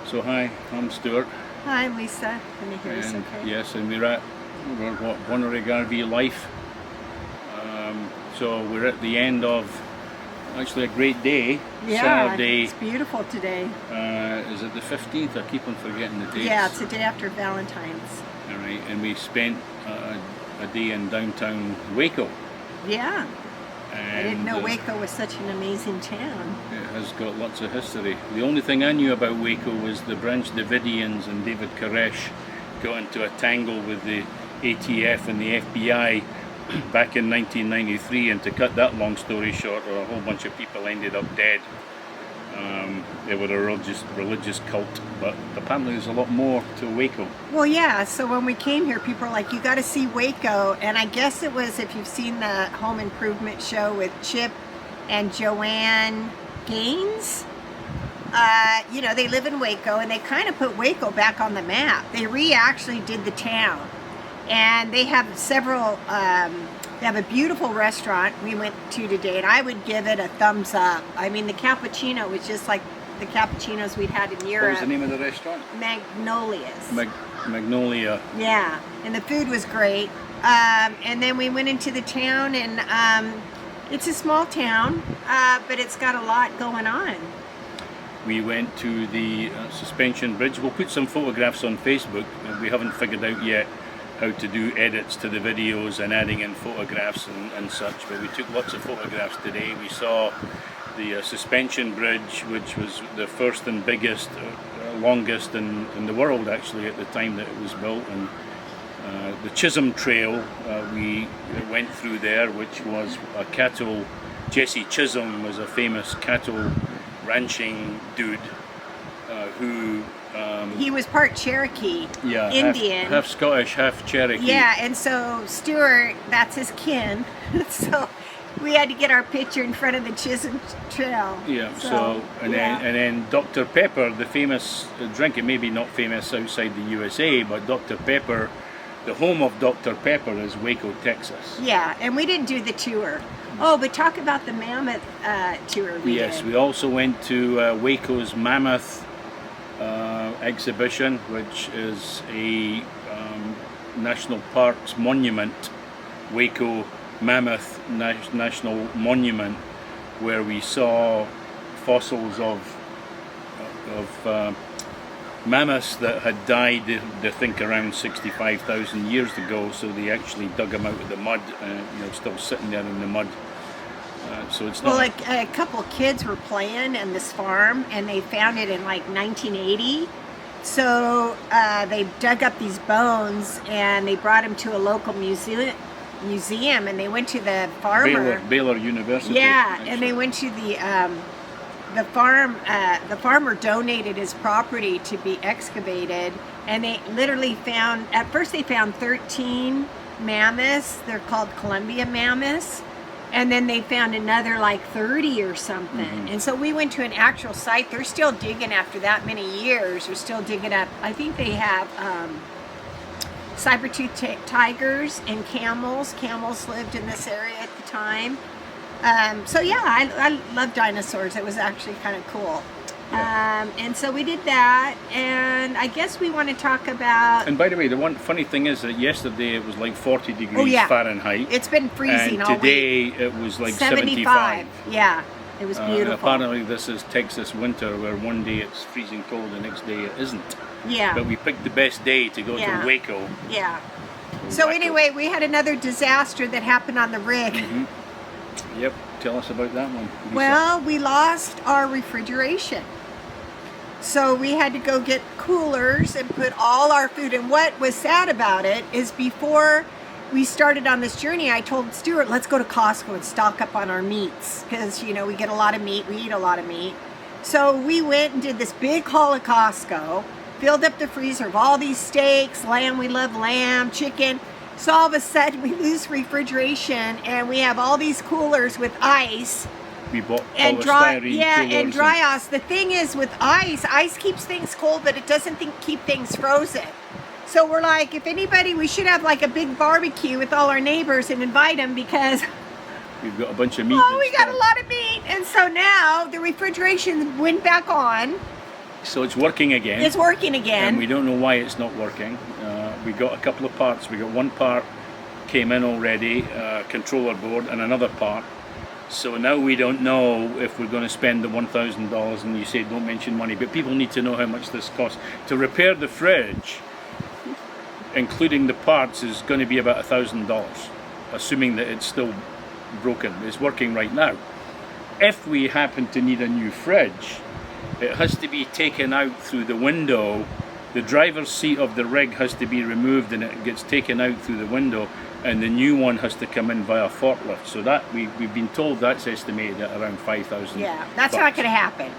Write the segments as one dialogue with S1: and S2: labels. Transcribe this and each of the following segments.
S1: So hi, I'm Stuart.
S2: Hi, I'm Lisa. Can you hear us okay?
S1: Yes, and we're what, Bonnerig Life. So we're at the end of actually a great day.
S2: Yeah,
S1: Saturday.
S2: it's beautiful today.
S1: Is it the 15th? I keep on forgetting the dates.
S2: Yeah, it's the day after Valentine's.
S1: All right, and we spent a day in downtown Waco.
S2: Yeah. I didn't know
S1: And,
S2: Waco was such an amazing town.
S1: It has got lots of history. The only thing I knew about Waco was the Branch Davidians and David Koresh got into a tangle with the ATF and the FBI back in 1993, and to cut that long story short, a whole bunch of people ended up dead. They were a religious cult, but apparently there's a lot more to Waco.
S2: Well, yeah, so when we came here, people were like, you got to see Waco. And I guess it was, if you've seen the home improvement show with Chip and Joanne Gaines, you know, they live in Waco, and they kind of put Waco back on the map. They actually did the town. And they have several, they have a beautiful restaurant we went to today, and I would give it a thumbs up. I mean, the cappuccino was just like the cappuccinos we'd had in Europe.
S1: What was the name of the restaurant?
S2: Magnolias.
S1: Magnolia.
S2: Yeah, and the food was great. And then we went into the town, and it's a small town, but it's got a lot going on.
S1: We went to the suspension bridge. We'll put some photographs on Facebook. We haven't figured out yet how to do edits to the videos and adding in photographs and such, but we took lots of photographs today. We saw the suspension bridge, which was the first and biggest, longest in the world actually at the time that it was built, and the Chisholm Trail we went through there, which was a cattle. Jesse Chisholm was a famous cattle ranching dude who
S2: he was part Cherokee,
S1: yeah,
S2: Indian,
S1: half Scottish, half Cherokee.
S2: Yeah, and so Stuart, that's his kin. So we had to get our picture in front of the Chisholm Trail.
S1: Yeah. Then Dr. Pepper, the famous drink. It may be not famous outside the USA, but Dr. Pepper, the home of Dr. Pepper is Waco, Texas.
S2: Yeah, and we didn't do the tour. Oh, but talk about the mammoth tour we
S1: Yes,
S2: did.
S1: we also went to Waco's Mammoth exhibition, which is a national parks monument, Waco Mammoth National Monument, where we saw fossils of mammoths that had died, they think around 65,000 years ago. So they actually dug them out of the mud, still sitting there in the mud. So it's not.
S2: Well, like a couple kids were playing in this farm, and they found it in like 1980. So they dug up these bones, and they brought them to a local museum, and they went to the farmer.
S1: Baylor University.
S2: Yeah,
S1: actually.
S2: and they went to the farm. The farmer donated his property to be excavated, and they literally found. At first, they found 13 mammoths. They're called Columbia mammoths. And then they found another like 30 or something. Mm-hmm. And so we went to an actual site. They're still digging after that many years. They're still digging up. I think they have saber-toothed tigers and camels. Camels lived in this area at the time. So yeah, I love dinosaurs. It was actually kind of cool. Yeah. And so we did that, and I guess we want to talk about...
S1: And by the way, the one funny thing is that yesterday it was like 40 degrees Fahrenheit.
S2: It's been freezing all week.
S1: Today it was like 75.
S2: Yeah, it was beautiful.
S1: Apparently this is Texas winter, where one day it's freezing cold, the next day it isn't.
S2: Yeah.
S1: But we picked the best day to go to Waco.
S2: Yeah. So anyway, we had another disaster that happened on the rig.
S1: Mm-hmm. Yep, tell us about that one, Lisa.
S2: Well, we lost our refrigeration. So we had to go get coolers and put all our food. And what was sad about it is before we started on this journey, I told Stuart, let's go to Costco and stock up on our meats. Because, we get a lot of meat. We eat a lot of meat. So we went and did this big haul at Costco, filled up the freezer of all these steaks, lamb. We love lamb, chicken. So all of a sudden we lose refrigeration, and we have all these coolers with ice.
S1: We bought
S2: and dry ice. The thing is with ice keeps things cold, but it doesn't keep things frozen. So we're like, if anybody, we should have like a big barbecue with all our neighbors and invite them, because
S1: we've got a bunch of meat.
S2: Oh, we got a lot of meat. And so now the refrigeration went back on,
S1: So it's working again.
S2: It's working
S1: And
S2: again.
S1: we don't know why it's not working. We got a couple of parts. We got one part came in already, controller board, and another part. So now we don't know if we're going to spend the $1,000. And you say don't mention money, but people need to know how much this costs to repair the fridge, including the parts, is going to be about $1,000, assuming that it's still broken. It's working right now. If we happen to need a new fridge, it has to be taken out through the window. The driver's seat of the rig has to be removed and it gets taken out through the window, and the new one has to come in via forklift. So that we've been told that's estimated at around $5,000.
S2: Yeah, that's not going to happen.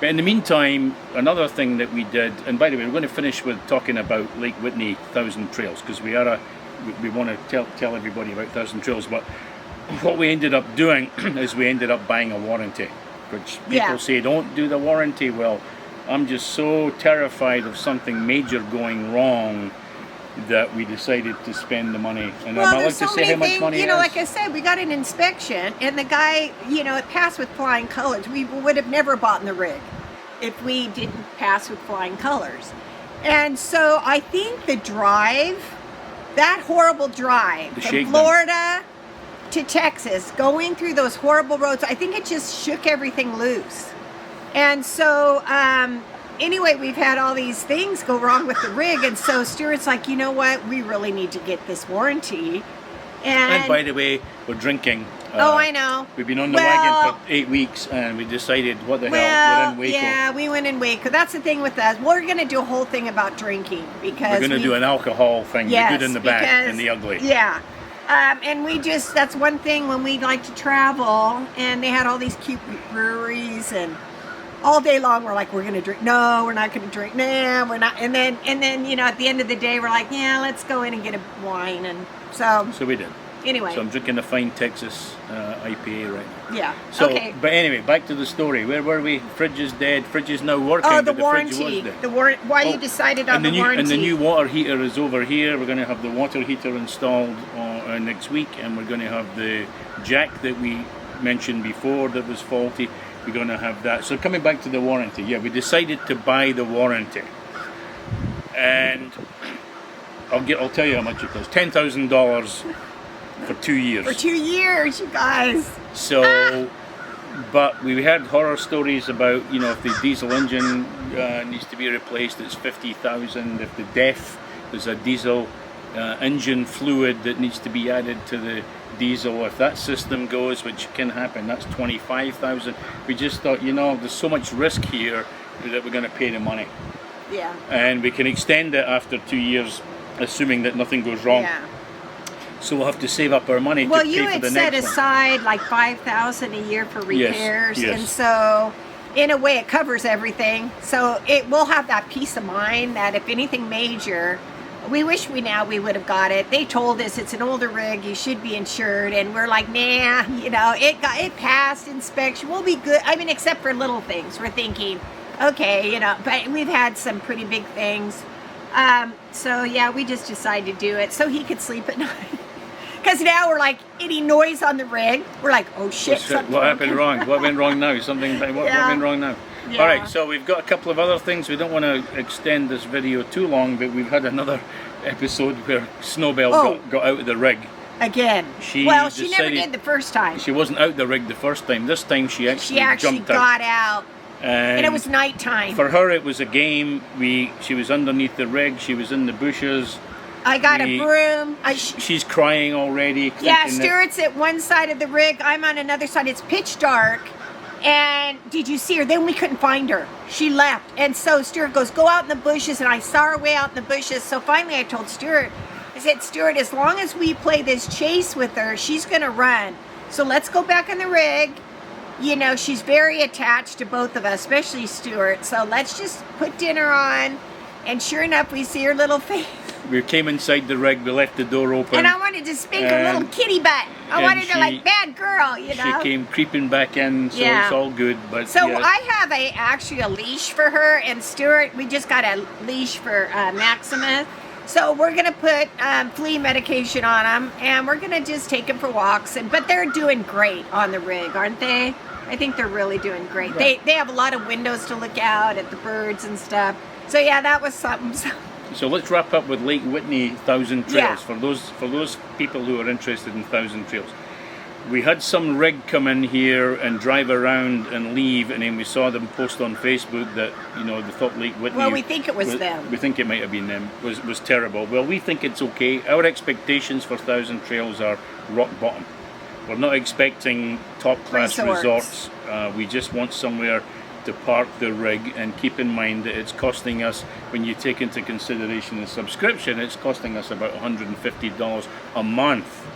S1: But in the meantime, another thing that we did, and by the way, we're going to finish with talking about Lake Whitney Thousand Trails, because we want to tell everybody about Thousand Trails. But what we ended up doing is we ended up buying a warranty, which people say don't do the warranty. Well, I'm just so terrified of something major going wrong that we decided to spend the money. And
S2: Well,
S1: I'd like
S2: there's
S1: to
S2: so
S1: say
S2: many
S1: how much
S2: things,
S1: money
S2: you know,
S1: it
S2: like
S1: is.
S2: I said, we got an inspection and the guy, you know, it passed with flying colors. We would have never bought in the rig if we didn't pass with flying colors. And so I think the drive, that horrible drive
S1: The
S2: from
S1: shakedown.
S2: Florida to Texas, going through those horrible roads, I think it just shook everything loose. And so, anyway, we've had all these things go wrong with the rig, and so Stuart's like, you know what, we really need to get this warranty.
S1: And by the way, we're drinking.
S2: Oh, I know.
S1: We've been on the wagon for 8 weeks, and we decided, what the hell, we're in Waco.
S2: Yeah, we went in Waco. That's the thing with us. We're going to do a whole thing about drinking because
S1: We're going to do an alcohol thing, the good and the bad and the ugly.
S2: Yeah. And we just, that's one thing when we like to travel, and they had all these cute breweries, and all day long we're like, we're going to drink. No, we're not going to drink. Nah, we're not. And then, you know, at the end of the day, we're like, yeah, let's go in and get a wine. And so
S1: we did.
S2: Anyway.
S1: So I'm drinking a fine Texas IPA right now.
S2: Yeah.
S1: So,
S2: okay.
S1: But anyway, back to the story. Where were we? Fridge is dead. Fridge is now working.
S2: Oh, the
S1: but
S2: warranty.
S1: The fridge was dead.
S2: Why you decided on the warranty?
S1: And the new water heater is over here. We're going to have the water heater installed next week, and we're going to have the jack that we mentioned before that was faulty. We're going to have that. So coming back to the warranty, yeah, we decided to buy the warranty, and I'll tell you how much it costs. $10,000 for 2 years.
S2: For 2 years, you guys.
S1: So, but we had horror stories about, you know, if the diesel engine needs to be replaced, it's $50,000. If the DEF, there's a diesel engine fluid that needs to be added to the diesel. If that system goes, which can happen, that's $25,000. We just thought, you know, there's so much risk here that we're going to pay the money.
S2: Yeah.
S1: And we can extend it after 2 years, assuming that nothing goes wrong.
S2: Yeah.
S1: So we'll have to save up our money to
S2: Well,
S1: pay
S2: you
S1: for
S2: had
S1: the
S2: set
S1: next one.
S2: aside like $5,000 a year for repairs,
S1: yes.
S2: and so in a way it covers everything. So it will have that peace of mind that if anything major, we wish we would have got it. They told us it's an older rig, you should be insured, and we're like, nah, you know, it passed inspection, we'll be good. I mean, except for little things, we're thinking, okay, you know, but we've had some pretty big things. So yeah, we just decided to do it so he could sleep at night. Because now we're like, any noise on the rig, we're like, oh shit.
S1: What happened wrong? What went wrong now? What went wrong now?
S2: Yeah.
S1: All right, so we've got a couple of other things. We don't want to extend this video too long, but we've had another episode where Snowbell got out of the rig.
S2: Again.
S1: She
S2: never
S1: decided-
S2: did the first time.
S1: She wasn't out the rig the first time. This time she actually jumped out.
S2: got out. And it was
S1: And
S2: nighttime.
S1: for her, it was a game. She was underneath the rig. She was in the bushes.
S2: I got a broom.
S1: She's crying already.
S2: Yeah,
S1: thinking that-
S2: Stuart's at one side of the rig. I'm on another side. It's pitch dark. And did you see her? Then we couldn't find her. She left. And so Stuart goes, go out in the bushes. And I saw her way out in the bushes. So finally I told Stuart, I said, Stuart, as long as we play this chase with her, she's going to run. So let's go back in the rig. You know, she's very attached to both of us, especially Stuart. So let's just put dinner on. And sure enough, we see her little face.
S1: We came inside the rig, we left the door open.
S2: And I wanted to spank her little kitty butt. I wanted to like, bad girl, you know.
S1: She came creeping back in, so it's all good. But
S2: so
S1: yeah.
S2: I have actually a leash for her, and Stuart, we just got a leash for Maximus. So we're going to put flea medication on them, and we're going to just take them for walks. But they're doing great on the rig, aren't they? I think they're really doing great.
S1: Right.
S2: They have a lot of windows to look out at the birds and stuff. So yeah, that was something.
S1: So let's wrap up with Lake Whitney 1,000 Trails
S2: Yeah.
S1: for those people who are interested in 1,000 Trails. We had some rig come in here and drive around and leave, and then we saw them post on Facebook that, you know, they thought Lake Whitney...
S2: Well, we think it was them.
S1: We think it might have been them. Was terrible. Well, we think it's okay. Our expectations for 1,000 Trails are rock bottom. We're not expecting top-class resorts. We just want somewhere to park the rig, and keep in mind that it's costing us, when you take into consideration the subscription, it's costing us about $150 a month.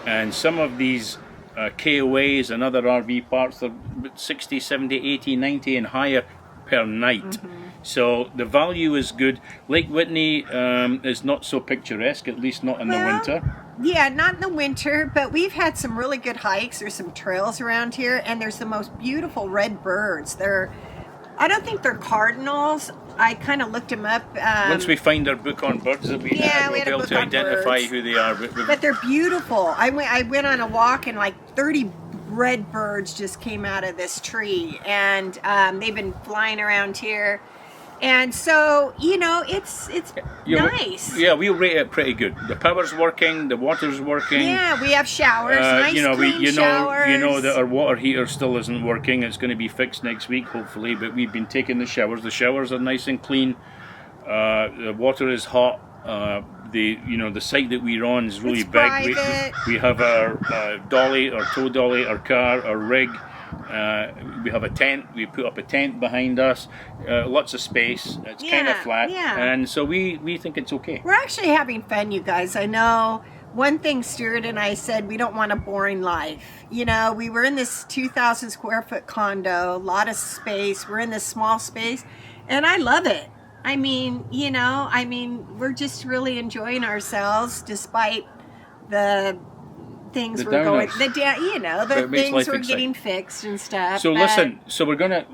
S1: And some of these KOAs and other RV parks are 60, 70, 80, 90 and higher per night. So the value is good. Lake Whitney is not so picturesque, at least not in the winter.
S2: Yeah, not in the winter, but we've had some really good hikes. There's some trails around here, and there's the most beautiful red birds. I don't think they're cardinals. I kind of looked them up.
S1: Once we find our book on birds that we have, we'll be able to identify who they are.
S2: But they're beautiful. I went on a walk, and like 30 red birds just came out of this tree, and they've been flying around here. And so, you know, it's nice.
S1: Yeah, we rate it pretty good. The power's working, the water's working.
S2: Yeah, we have showers, nice clean showers.
S1: You know that our water heater still isn't working. It's going to be fixed next week, hopefully. But we've been taking the showers. The showers are nice and clean. The water is hot. The site that we're on is really big. We have our dolly, our tow dolly, our car, our rig. We have a tent. We put up a tent behind us. Lots of space. It's kind of flat, and so we think it's okay.
S2: We're actually having fun, you guys. I know one thing Stuart and I said, we don't want a boring life. You know, we were in this 2,000 square foot condo, a lot of space. We're in this small space, and I love it. I mean, we're just really enjoying ourselves despite the things we're going, the things we're getting fixed and stuff.
S1: So listen, we're gonna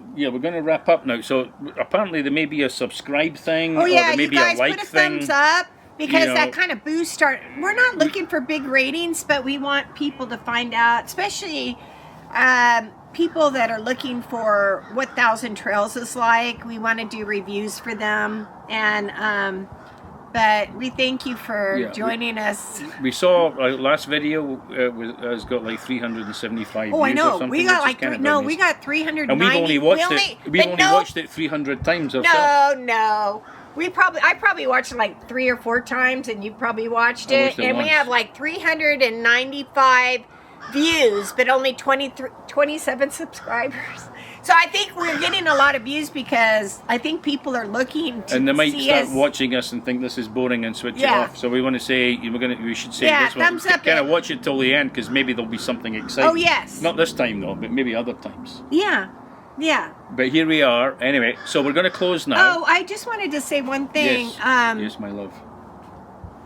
S1: wrap up now. So apparently there may be a subscribe thing, or there may be a like
S2: put a
S1: thing.
S2: thumbs up, because that kind of boosts we're not looking for big ratings, but we want people to find out, especially people that are looking for what 1,000 Trails is like. We want to do reviews for them, and but we thank you for joining us.
S1: We saw last video has got like 375 views.
S2: I know.
S1: Or something,
S2: we got we got 390.
S1: And we've only watched it 300 times ourselves.
S2: No. I probably watched it like 3 or 4 times, and you probably watched it. And we have like 395 views, but only 27 subscribers. So I think we're getting a lot of views because I think people are looking to
S1: and they might start
S2: us.
S1: watching us and think this is boring and switch it off. So we want to say we should say this one.
S2: Thumbs up.
S1: Kind of watch it till the end, because maybe there'll be something exciting.
S2: Oh yes.
S1: Not this time though, but maybe other times.
S2: Yeah.
S1: But here we are. Anyway, so we're going to close now.
S2: Oh, I just wanted to say one thing.
S1: Yes, my love.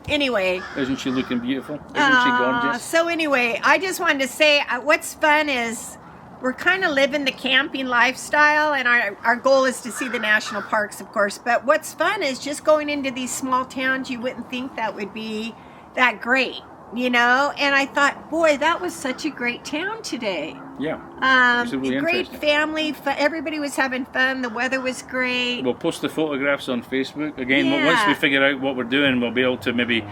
S2: Anyway.
S1: Isn't she looking beautiful? Isn't she gorgeous?
S2: So anyway, I just wanted to say what's fun is we're kind of living the camping lifestyle, and our goal is to see the national parks, of course. But what's fun is just going into these small towns. You wouldn't think that would be that great, And I thought, boy, that was such a great town today.
S1: Yeah. Really
S2: great family. Everybody was having fun. The weather was great.
S1: We'll post the photographs on Facebook. Again, once we figure out what we're doing, we'll be able to maybe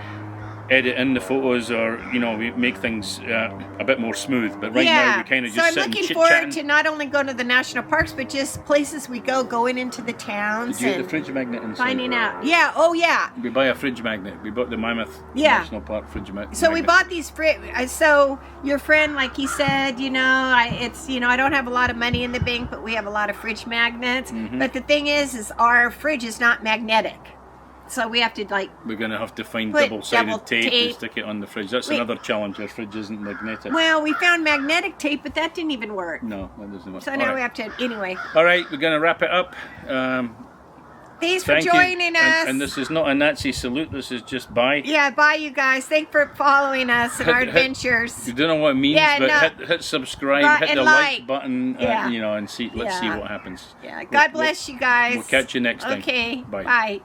S1: edit in the photos, or we make things a bit more smooth. But right now we kind of just sit and chit-chatting.
S2: So I'm looking forward to not only going to the national parks, but just places we going into the towns.
S1: Did you get the fridge magnet inside?
S2: Finding out. Yeah. Oh yeah.
S1: We buy a fridge magnet. We bought the Mammoth National Park fridge magnet.
S2: So we bought these so your friend, like he said, I don't have a lot of money in the bank, but we have a lot of fridge magnets. Mm-hmm. But the thing is our fridge is not magnetic. So we have to
S1: we're going to have to find double-sided tape to stick it on the fridge. That's another challenge. Our fridge isn't magnetic.
S2: Well, we found magnetic tape, but that didn't even work.
S1: No, that doesn't work.
S2: So now we have to, anyway.
S1: All right, we're going to wrap it up.
S2: Thanks for joining us.
S1: And this is not a Nazi salute. This is just bye.
S2: Yeah, bye, you guys. Thanks for following us in our adventures.
S1: You don't know what it means, but hit subscribe, hit the like button, and let's see what happens.
S2: Yeah, God bless you guys.
S1: We'll catch you next time.
S2: Okay,
S1: bye.
S2: Bye.